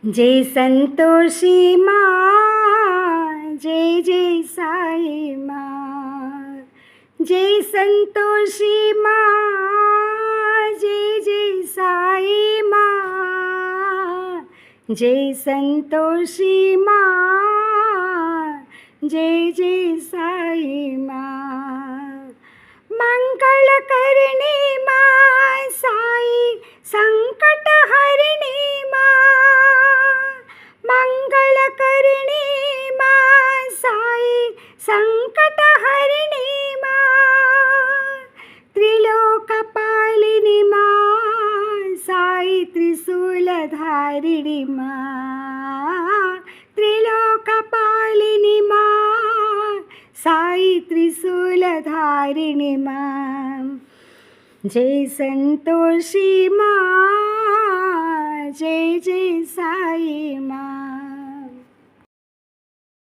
जय संतोषी माँ, जय जय साई माँ। जय संतोषी माँ, जय जय साई माँ। जय संतोषी माँ, जय जय साई माँ। मंगलकरणी माँ साई, संकट हरणी माँ। मंगलकरणी माँ साई, संकट हरणी माँ। त्रिलोकपालिनी माँ साई, त्रिशूलधारिणी माँ। त्रिलोकपालिनी माँ साई, त्रिशूलधारिणी माँ। जय संतोषी माँ, जय जय साई माँ।